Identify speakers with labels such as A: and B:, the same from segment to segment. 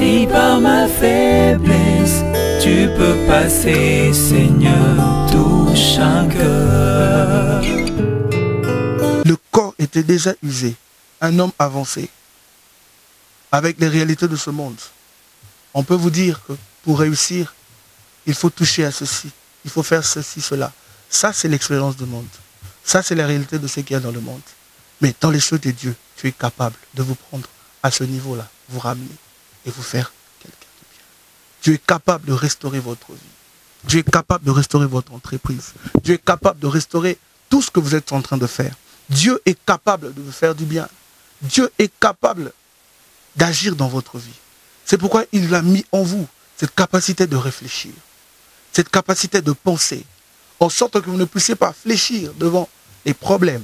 A: Si par ma faiblesse tu peux passer, Seigneur, touche un cœur.
B: Le corps était déjà usé, un homme avancé, avec les réalités de ce monde. On peut vous dire que pour réussir, il faut toucher à ceci, il faut faire ceci, cela. Ça, c'est l'expérience du monde. Ça, c'est la réalité de ce qu'il y a dans le monde. Mais dans les choses de Dieu, tu es capable de vous prendre à ce niveau-là, vous ramener et vous faire quelqu'un de bien. Dieu est capable de restaurer votre vie. Dieu est capable de restaurer votre entreprise. Dieu est capable de restaurer tout ce que vous êtes en train de faire. Dieu est capable de vous faire du bien. Dieu est capable d'agir dans votre vie. C'est pourquoi il a mis en vous cette capacité de réfléchir, cette capacité de penser, en sorte que vous ne puissiez pas fléchir devant les problèmes,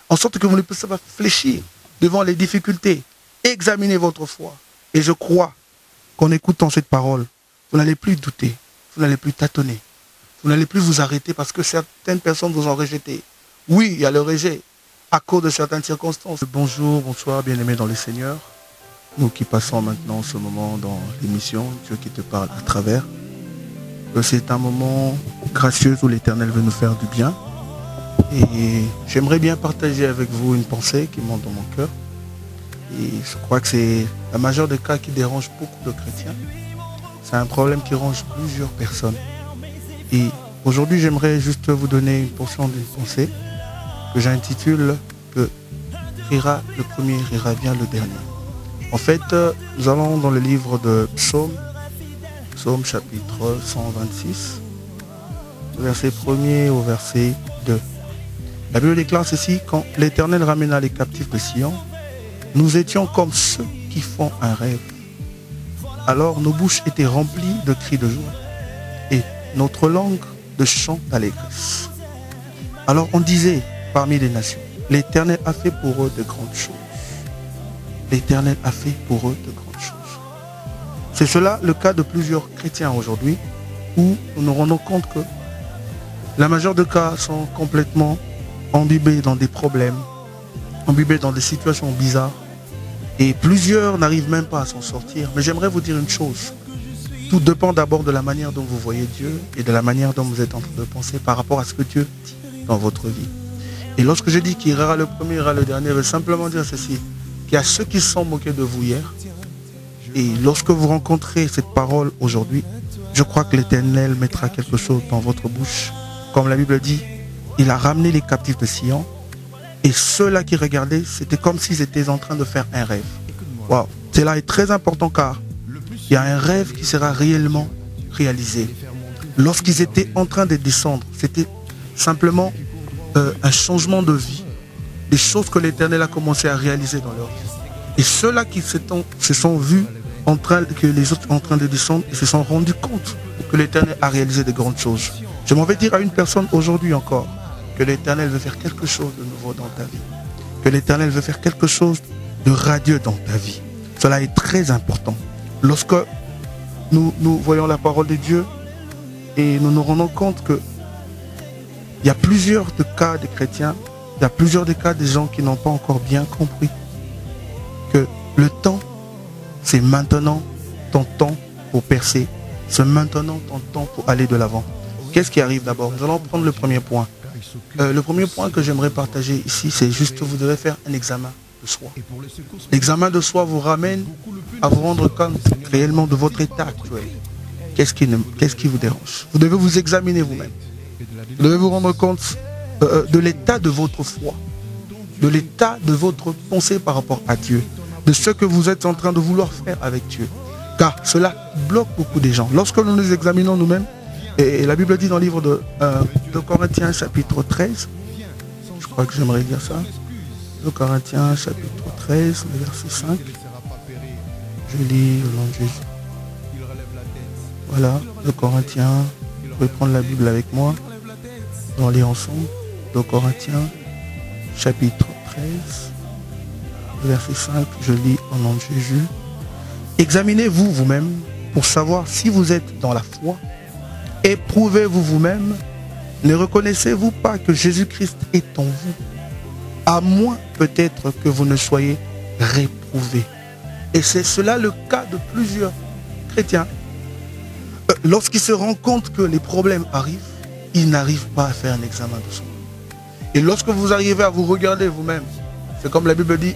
B: en sorte que vous ne puissiez pas fléchir devant les difficultés. Examinez votre foi. Et je crois qu'en écoutant cette parole, vous n'allez plus douter, vous n'allez plus tâtonner, vous n'allez plus vous arrêter parce que certaines personnes vous ont rejeté. Oui, il y a le rejet à cause de certaines circonstances. Bonjour, bonsoir, bien-aimés dans le Seigneur. Nous qui passons maintenant ce moment dans l'émission, Dieu qui te parle à travers. C'est un moment gracieux où l'Éternel veut nous faire du bien. Et j'aimerais bien partager avec vous une pensée qui monte dans mon cœur. Et je crois que c'est la majeure des cas qui dérange beaucoup de chrétiens. C'est un problème qui ronge plusieurs personnes. Et aujourd'hui, j'aimerais juste vous donner une portion d'une pensée que j'intitule que rira le premier, rira bien le dernier. En fait, nous allons dans le livre de Psaume chapitre 126, verset 1er au verset 2. La Bible déclare ceci: quand l'Éternel ramena les captifs de Sion, nous étions comme ceux qui font un rêve. Alors nos bouches étaient remplies de cris de joie et notre langue de chants d'allégresse. Alors on disait parmi les nations, l'Éternel a fait pour eux de grandes choses. L'Éternel a fait pour eux de grandes choses. C'est cela le cas de plusieurs chrétiens aujourd'hui, où nous nous rendons compte que la majeure des cas sont complètement imbibés dans des problèmes, imbibés dans des situations bizarres, et plusieurs n'arrivent même pas à s'en sortir. Mais j'aimerais vous dire une chose: tout dépend d'abord de la manière dont vous voyez Dieu et de la manière dont vous êtes en train de penser par rapport à ce que Dieu dit dans votre vie. Et lorsque je dis qu'il ira le premier, ira le dernier, je veux simplement dire ceci: qu'il y a ceux qui se sont moqués de vous hier, et lorsque vous rencontrez cette parole aujourd'hui, je crois que l'Éternel mettra quelque chose dans votre bouche. Comme la Bible dit, il a ramené les captifs de Sion, et ceux-là qui regardaient, c'était comme s'ils étaient en train de faire un rêve. Wow. Cela est très important car il y a un rêve qui sera réellement réalisé. Lorsqu'ils étaient en train de descendre, c'était simplement un changement de vie, des choses que l'Éternel a commencé à réaliser dans leur vie. Et ceux-là qui se sont vus que les autres en train de descendre, ils se sont rendus compte que l'Éternel a réalisé de grandes choses. Je m'en vais dire à une personne aujourd'hui encore que l'Éternel veut faire quelque chose de nouveau dans ta vie, que l'Éternel veut faire quelque chose de radieux dans ta vie. Cela est très important. Lorsque nous voyons la parole de Dieu et nous nous rendons compte que il y a plusieurs de cas de chrétiens, il y a plusieurs de cas de gens qui n'ont pas encore bien compris que le temps, c'est maintenant ton temps pour percer, c'est maintenant ton temps pour aller de l'avant. Qu'est-ce qui arrive d'abord? Nous allons prendre le premier point. Le premier point que j'aimerais partager ici, c'est juste que vous devez faire un examen de soi. L'examen de soi vous ramène à vous rendre compte réellement de votre état actuel. Qu'est-ce qui vous dérange? Vous devez vous examiner vous-même. Vous devez vous rendre compte de l'état de votre foi, de l'état de votre pensée par rapport à Dieu, de ce que vous êtes en train de vouloir faire avec Dieu. Car cela bloque beaucoup de gens. Lorsque nous nous examinons nous-mêmes, et la Bible dit dans le livre de Corinthiens chapitre 13, je crois que j'aimerais dire ça, de Corinthiens chapitre 13, le verset 5, je lis au nom de Jésus. Voilà, de Corinthiens, vous pouvez prendre la Bible avec moi, on lit ensemble, de Corinthiens chapitre 13, verset 5, je lis au nom de Jésus. Examinez-vous vous-même pour savoir si vous êtes dans la foi. Éprouvez-vous vous-même. Ne reconnaissez-vous pas que Jésus-Christ est en vous, à moins peut-être que vous ne soyez réprouvés. Et c'est cela le cas de plusieurs chrétien, lorsqu'il se rend compte que les problèmes arrivent, il n'arrive pas à faire un examen de soi. Et lorsque vous arrivez à vous regarder vous-même, c'est comme la Bible dit,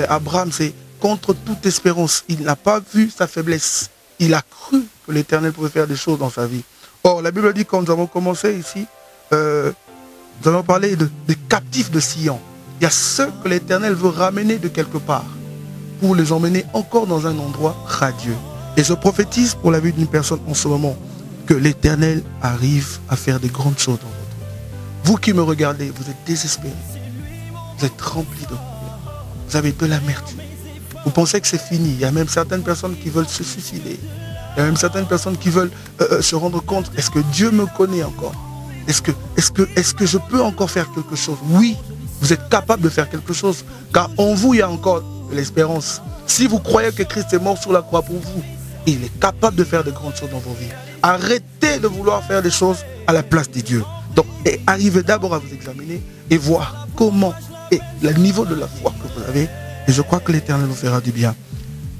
B: Abraham, c'est contre toute espérance. Il n'a pas vu sa faiblesse. Il a cru que l'Éternel pouvait faire des choses dans sa vie. Or, la Bible dit, quand nous avons commencé ici, nous avons parlé des captifs de Sion. Il y a ceux que l'Éternel veut ramener de quelque part pour les emmener encore dans un endroit radieux. Et je prophétise pour la vie d'une personne en ce moment que l'Éternel arrive à faire des grandes choses dans votre vie. Vous qui me regardez, vous êtes désespérés. Vous êtes remplis de problèmes. Vous avez de l'amertume. Vous pensez que c'est fini. Il y a même certaines personnes qui veulent se suicider. Il y a même certaines personnes qui veulent se rendre compte, est-ce que Dieu me connaît encore? Est-ce que je peux encore faire quelque chose? Oui, vous êtes capable de faire quelque chose. Car en vous, il y a encore de l'espérance. Si vous croyez que Christ est mort sur la croix pour vous, il est capable de faire de grandes choses dans vos vies. Arrêtez de vouloir faire des choses à la place de Dieu. Donc, arrivez d'abord à vous examiner et voir comment est le niveau de la foi que vous avez. Et je crois que l'Éternel vous fera du bien.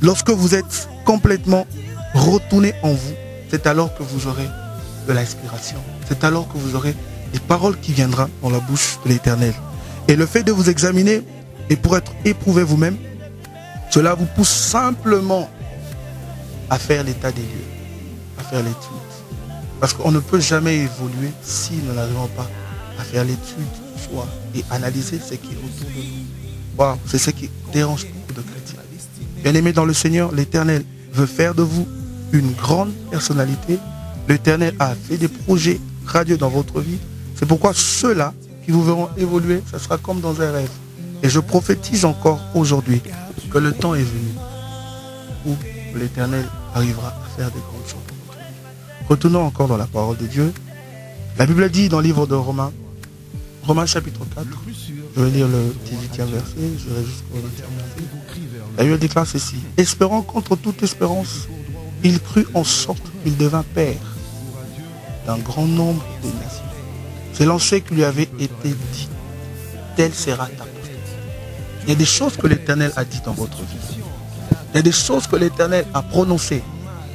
B: Lorsque vous êtes complètement retourné en vous, c'est alors que vous aurez de l'inspiration. C'est alors que vous aurez des paroles qui viendront dans la bouche de l'Éternel. Et le fait de vous examiner et pour être éprouvé vous-même, cela vous pousse simplement à faire l'état des lieux, à faire l'étude. Parce qu'on ne peut jamais évoluer si nous n'arrivons pas à faire l'étude soi et analyser ce qui est autour de nous. Wow, c'est ce qui dérange beaucoup de chrétiens. Bien-aimés dans le Seigneur, l'Éternel veut faire de vous une grande personnalité. L'Éternel a fait des projets radieux dans votre vie. C'est pourquoi ceux-là qui vous verront évoluer, ça sera comme dans un rêve. Et je prophétise encore aujourd'hui que le temps est venu où l'Éternel arrivera à faire des grandes choses dans votre vie. Retournons encore dans la parole de Dieu. La Bible dit dans le livre de Romains, Romains chapitre 4, je vais lire le 18e verset, je vais jusqu'au 20e verset. La Bible déclare ceci: espérant contre toute espérance, il crut en sorte qu'il devint père d'un grand nombre de nations. Selon ce qui lui avait été dit, telle sera ta postérité. Il y a des choses que l'Éternel a dit dans votre vie. Il y a des choses que l'Éternel a prononcées.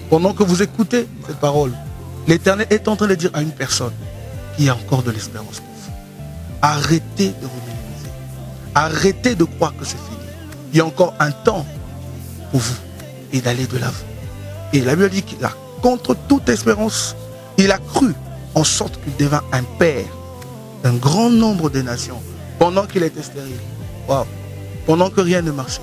B: Pendant que vous écoutez cette parole, l'Éternel est en train de dire à une personne qu'il y a encore de l'espérance pour vous. Arrêtez de vous minimiser. Arrêtez de croire que c'est fini. Il y a encore un temps pour vous et d'aller de l'avant. Et la Bible dit qu'il a, contre toute espérance, il a cru en sorte qu'il devint un père d'un grand nombre de nations pendant qu'il était stérile. Wow. Pendant que rien ne marchait.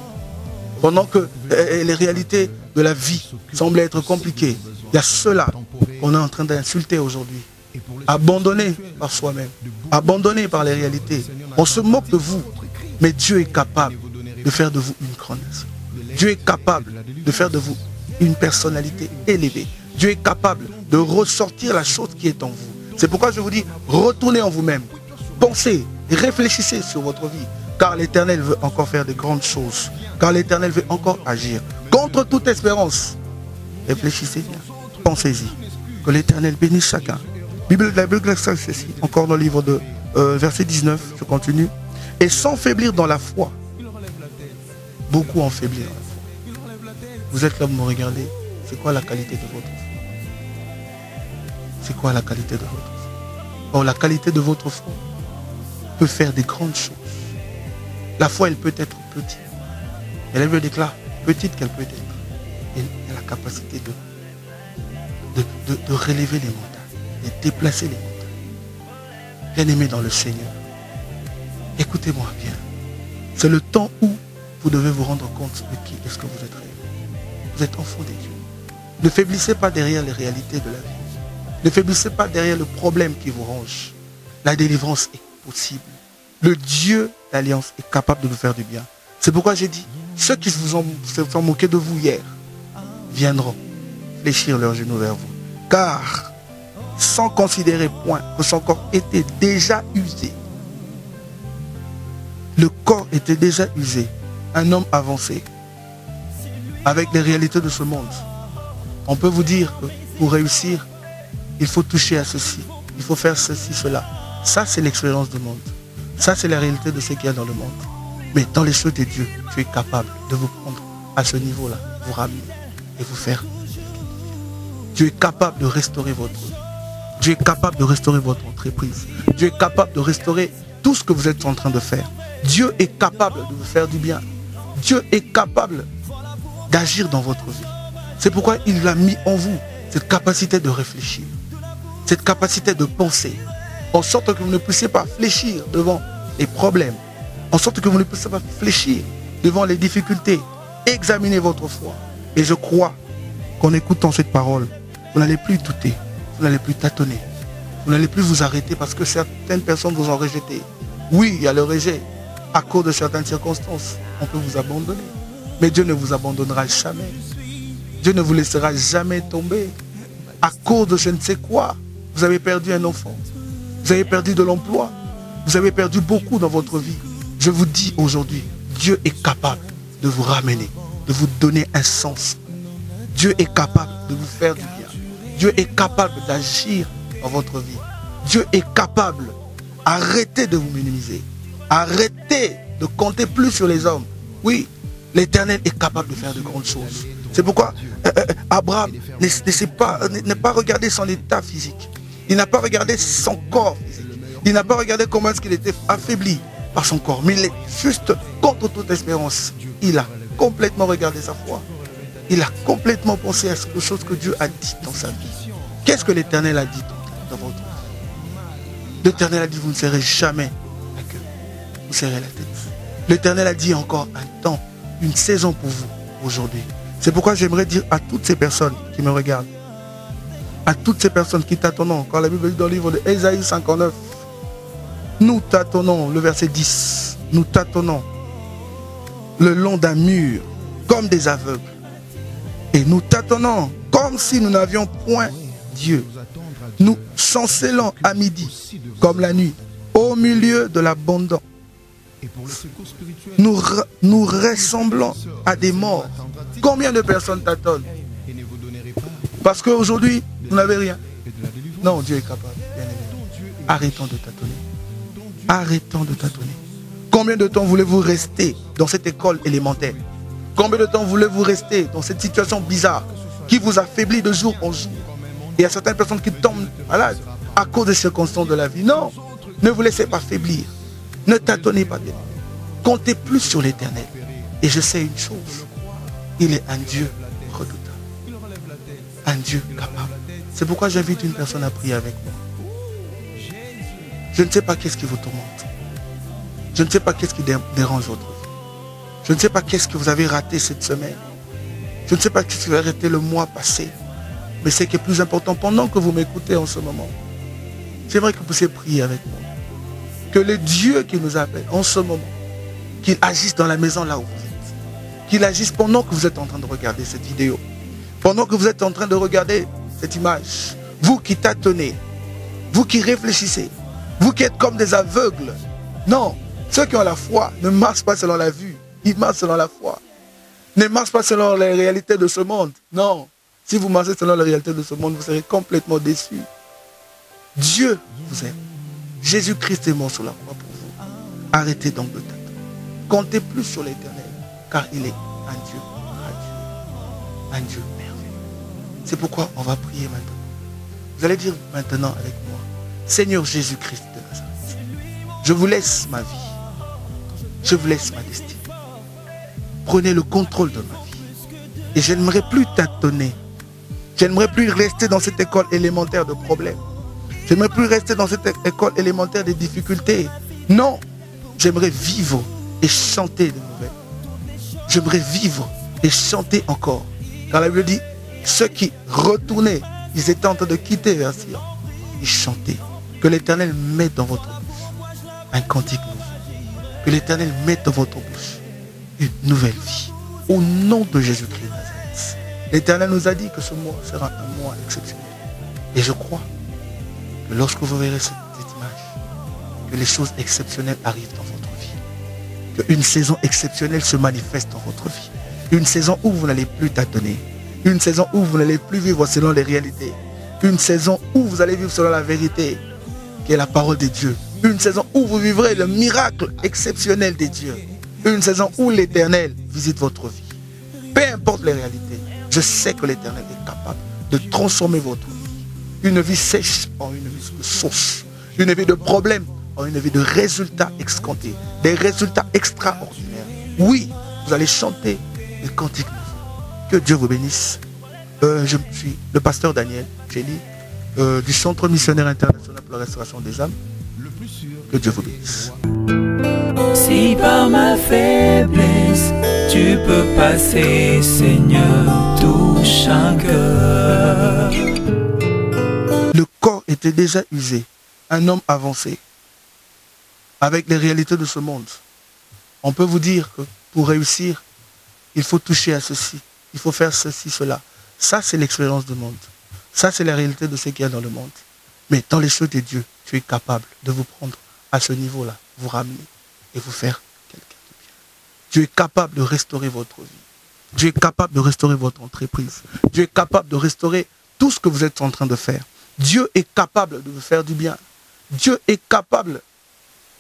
B: Pendant que les réalités de la vie semblaient être compliquées. Il y a ceux-là qu'on est en train d'insulter aujourd'hui. Abandonnés par soi-même. Abandonnés par les réalités. On se moque de vous. Mais Dieu est capable de faire de vous une grande nation. Dieu est capable de faire de vous une personnalité élevée. Dieu est capable de ressortir la chose qui est en vous. C'est pourquoi je vous dis, retournez en vous-même. Pensez, réfléchissez sur votre vie. Car l'Éternel veut encore faire de grandes choses. Car l'Éternel veut encore agir. Contre toute espérance. Réfléchissez bien. Pensez-y. Que l'Éternel bénisse chacun. La Bible dit ceci, encore dans le livre de verset 19, je continue. Et sans faiblir dans la foi. Beaucoup ont faibli dans la foi. Vous êtes là, vous me regardez. C'est quoi la qualité de votre foi? C'est quoi la qualité de votre foi? Or, la qualité de votre foi peut faire des grandes choses. La foi, elle peut être petite. Et la Bible déclare, petite qu'elle peut être, elle a la capacité de relever les montagnes, de déplacer les montagnes. Bien-aimés dans le Seigneur, écoutez-moi bien. C'est le temps où vous devez vous rendre compte de qui est-ce que vous êtes réellement. Vous êtes enfant de Dieu. Ne faiblissez pas derrière les réalités de la vie. Ne faiblissez pas derrière le problème qui vous ronge. La délivrance est possible. Le Dieu d'alliance est capable de vous faire du bien. C'est pourquoi j'ai dit, ceux qui se sont moqués de vous hier, viendront fléchir leurs genoux vers vous. Car, sans considérer point que son corps était déjà usé, le corps était déjà usé, un homme avancé, avec les réalités de ce monde. On peut vous dire que pour réussir, il faut toucher à ceci, il faut faire ceci, cela. Ça, c'est l'expérience du monde. Ça, c'est la réalité de ce qu'il y a dans le monde. Mais dans les choses de Dieu, tu es capable de vous prendre à ce niveau-là, vous ramener et vous faire Dieu est capable de restaurer votre vie. Dieu est capable de restaurer votre entreprise. Dieu est capable de restaurer tout ce que vous êtes en train de faire. Dieu est capable de vous faire du bien. Dieu est capable d'agir dans votre vie. C'est pourquoi il a mis en vous cette capacité de réfléchir, cette capacité de penser, en sorte que vous ne puissiez pas fléchir devant les problèmes, en sorte que vous ne puissiez pas fléchir devant les difficultés. Examinez votre foi. Et je crois qu'en écoutant cette parole, vous n'allez plus douter, vous n'allez plus tâtonner, vous n'allez plus vous arrêter parce que certaines personnes vous ont rejeté. Oui, il y a le rejet. À cause de certaines circonstances, on peut vous abandonner. Mais Dieu ne vous abandonnera jamais. Dieu ne vous laissera jamais tomber. À cause de je ne sais quoi, vous avez perdu un enfant. Vous avez perdu de l'emploi. Vous avez perdu beaucoup dans votre vie. Je vous dis aujourd'hui, Dieu est capable de vous ramener, de vous donner un sens. Dieu est capable de vous faire du bien. Dieu est capable d'agir dans votre vie. Dieu est capable. Arrêtez de vous minimiser. Arrêtez de compter plus sur les hommes. Oui, l'Éternel est capable de faire de grandes choses. C'est pourquoi Abraham n'a pas regardé son état physique. Il n'a pas regardé son corps physique. Il n'a pas regardé comment est-ce qu'il était affaibli par son corps. Mais il est juste contre toute espérance. Il a complètement regardé sa foi. Il a complètement pensé à quelque chose que Dieu a dit dans sa vie. Qu'est-ce que l'Éternel a dit dans votre vie? L'Éternel a dit, vous ne serez jamais la queue. Vous serrez la tête. L'Éternel a dit encore un temps, une saison pour vous aujourd'hui. C'est pourquoi j'aimerais dire à toutes ces personnes qui me regardent, à toutes ces personnes qui tâtonnent, quand la Bible dit dans le livre de Ésaïe 59, nous tâtonnons, le verset 10, nous tâtonnons le long d'un mur comme des aveugles. Et nous tâtonnons comme si nous n'avions point Dieu. Nous chancelons à midi comme la nuit, au milieu de l'abondant. Nous ressemblons à des morts. Combien de personnes tâtonnent? Parce qu'aujourd'hui, vous n'avez rien. Non, Dieu est capable. Arrêtons de tâtonner. Arrêtons de tâtonner. Combien de temps voulez-vous rester dans cette école élémentaire? Combien de temps voulez-vous rester dans cette situation bizarre qui vous affaiblit de jour en jour? Il y a certaines personnes qui tombent malades à cause des circonstances de la vie. Non, ne vous laissez pas faiblir. Ne tâtonnez pas bien. Comptez plus sur l'Éternel. Et je sais une chose. Il est un Dieu redoutable. Un Dieu capable. C'est pourquoi j'invite une personne à prier avec moi. Je ne sais pas qu'est-ce qui vous tourmente. Je ne sais pas qu'est-ce qui dérange votre vie. Je ne sais pas qu'est-ce que vous avez raté cette semaine. Je ne sais pas qu'est-ce qui va arrêter le mois passé. Mais ce qui est plus important, pendant que vous m'écoutez en ce moment, j'aimerais que vous puissiez prier avec moi. Que le Dieu qui nous appelle en ce moment, qu'il agisse dans la maison là où vous êtes. Qu'il agisse pendant que vous êtes en train de regarder cette vidéo. Pendant que vous êtes en train de regarder cette image. Vous qui tâtonnez, vous qui réfléchissez, vous qui êtes comme des aveugles. Non, ceux qui ont la foi ne marchent pas selon la vue, ils marchent selon la foi. Ne marchent pas selon les réalités de ce monde. Non, si vous marchez selon les réalités de ce monde, vous serez complètement déçus. Dieu vous aime. Jésus-Christ est mort sur la croix pour vous. Arrêtez donc de tâtonner. Comptez plus sur l'Éternel, car il est un Dieu radieux, un Dieu merveilleux. C'est pourquoi on va prier maintenant. Vous allez dire maintenant avec moi, Seigneur Jésus-Christ de Nazareth, je vous laisse ma vie, je vous laisse ma destinée. Prenez le contrôle de ma vie. Et je n'aimerais plus tâtonner. Je n'aimerais plus rester dans cette école élémentaire de problèmes. Je n'aimerais plus rester dans cette école élémentaire de difficultés. Non, j'aimerais vivre et chanter de nouvelles. J'aimerais vivre et chanter encore. Car la Bible dit, ceux qui retournaient, ils étaient en train de quitter vers Sion. Ils chantaient. Que l'Éternel mette dans votre bouche un cantique nouveau. Que l'Éternel mette dans votre bouche une nouvelle vie. Au nom de Jésus-Christ de Nazareth. L'Éternel nous a dit que ce mois sera un mois exceptionnel. Et je crois que lorsque vous verrez cette image, que les choses exceptionnelles arrivent dans votre vie. Qu'une saison exceptionnelle se manifeste dans votre vie. Une saison où vous n'allez plus tâtonner. Une saison où vous n'allez plus vivre selon les réalités. Une saison où vous allez vivre selon la vérité, qui est la parole de Dieu. Une saison où vous vivrez le miracle exceptionnel des dieux. Une saison où l'Éternel visite votre vie. Peu importe les réalités, je sais que l'Éternel est capable de transformer votre vie. Une vie sèche en une vie de sauce. Une vie de problèmes en une vie de résultats escomptés. Des résultats extraordinaires. Oui, vous allez chanter des cantiques. Que Dieu vous bénisse. Je suis le pasteur Daniel Kelly du Centre missionnaire international pour la restauration des âmes. Que Dieu vous bénisse.
A: Si par ma faiblesse tu peux passer, Seigneur, touche un cœur.
B: Le corps était déjà usé. Un homme avancé avec les réalités de ce monde. On peut vous dire que pour réussir, il faut toucher à ceci, il faut faire ceci, cela. Ça, c'est l'expérience du monde. Ça, c'est la réalité de ce qu'il y a dans le monde. Mais dans les choses de Dieu, tu es capable de vous prendre à ce niveau-là, vous ramener et vous faire quelqu'un de bien. Dieu est capable de restaurer votre vie. Dieu est capable de restaurer votre entreprise. Dieu est capable de restaurer tout ce que vous êtes en train de faire. Dieu est capable de vous faire du bien. Dieu est capable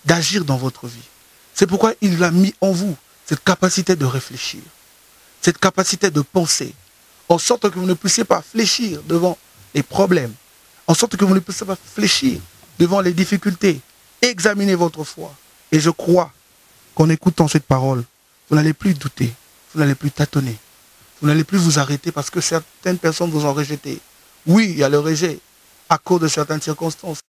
B: d'agir dans votre vie. C'est pourquoi il a mis en vous cette capacité de réfléchir, cette capacité de penser, en sorte que vous ne puissiez pas fléchir devant les problèmes, en sorte que vous ne puissiez pas fléchir devant les difficultés. Examinez votre foi. Et je crois qu'en écoutant cette parole, vous n'allez plus douter, vous n'allez plus tâtonner, vous n'allez plus vous arrêter parce que certaines personnes vous ont rejeté. Oui, il y a le rejet à cause de certaines circonstances.